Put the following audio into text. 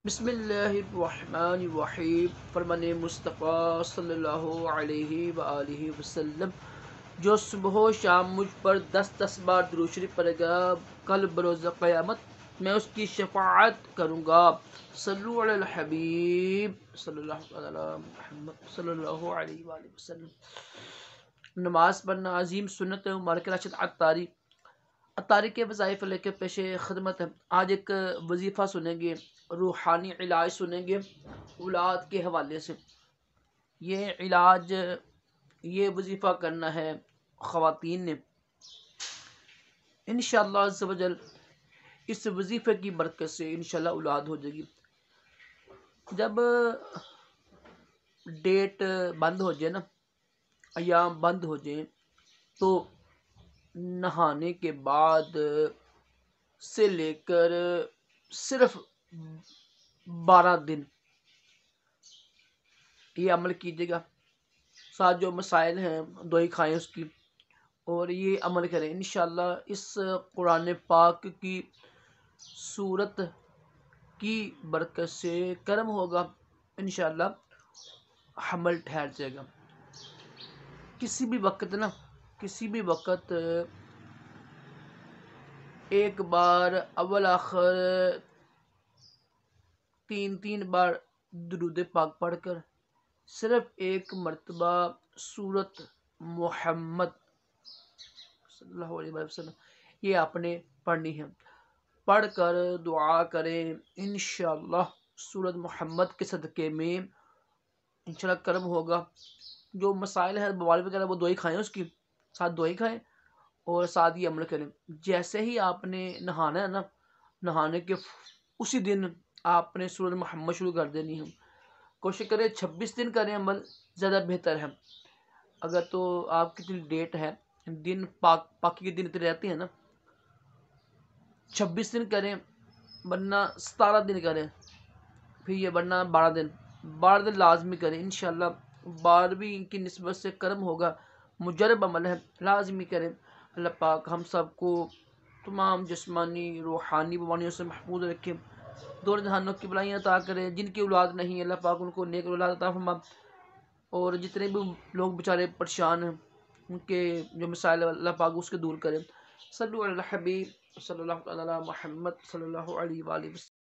بسم اللہ الرحمن الرحیم فرمان مصطفیٰ صلی اللہ علیہ وآلہ وسلم، جو صبح و شام مجھ پر 10 بار درود شریف پڑھے گا، کل بروز قیامت میں اس کی شفاعت کروں گا۔ صلو علی الحبیب صلی اللہ علی محمد صلی اللہ علیہ وآلہ وسلم۔ نماز پڑھنا عظیم سنت ہے۔ مالک راشد عطاری کے وظائف لے کے پیش خدمت ہے۔ آج ایک وظیفہ سنیں گے، روحانی علاج سنیں گے اولاد کے حوالے سے۔ یہ علاج، یہ وظیفہ کرنا ہے خواتین نے انشاءاللہ عز و جل۔ اس وظیفے کی برکت سے انشاءاللہ اولاد ہو جائے گی۔ جب ڈیٹ بند ہو جائے نا، ایام بند ہو جائیں، تو نہانے کے بعد سے لے کر صرف 12 دن یہ عمل کیجیے گا۔ ساتھ جو مسائل ہیں دوائی کھائیں اس کی، اور یہ عمل کریں انشاءاللہ۔ اس قرآن پاک کی سورت کی برکت سے کرم ہوگا انشاءاللہ، حمل ٹھہر جائے گا۔ کسی بھی وقت ایک بار اول آخر 3 بار درود پاک پڑھ کر صرف ایک مرتبہ سورت محمد صلی اللہ علیہ وسلم یہ آپ نے پڑھنی ہے۔ پڑھ کر دعا کریں انشاءاللہ، سورت محمد کے صدقے میں انشاءاللہ کرم ہوگا۔ جو مسائل ہیں بوال وغیرہ وہ دوائی کھائیں، اس کی ساتھ دوائی کھائیں اور ساتھ یہ عمل کریں۔ جیسے ہی آپ نے نہانا ہے نا، نہانے کے اسی دن آپ نے سورت محمد شروع کر دینی ہے۔ کوشش کریں 26 دن کریں عمل، زیادہ بہتر ہے۔ اگر تو آپ کی ڈیٹ ہے، دن پاکی کے دن اتنے رہتے ہیں نا، 26 دن کریں، ورنہ 17 دن کریں، پھر یہ ورنہ 12 دن لازمی کریں انشاءاللہ۔ 12ویں کی نسبت سے کرم ہوگا، مجرب عمل ہے، لازمی کریں۔ اللہ پاک ہم سب کو تمام جسمانی روحانی بیماریوں سے محفوظ رکھے، دور جہانوں کی بلائیاں عطا کرے۔ جن کی اولاد نہیں اللہ پاک ان کو نیک اولاد عطا فرما، اور جتنے بھی لوگ بیچارے پریشان ہیں ان کے جو مسائل اللہ پاک اس کے دور کرے۔ صلو علی الحبیب صلی اللہ علی محمد صلی اللہ علیہ وآلہ وسلم۔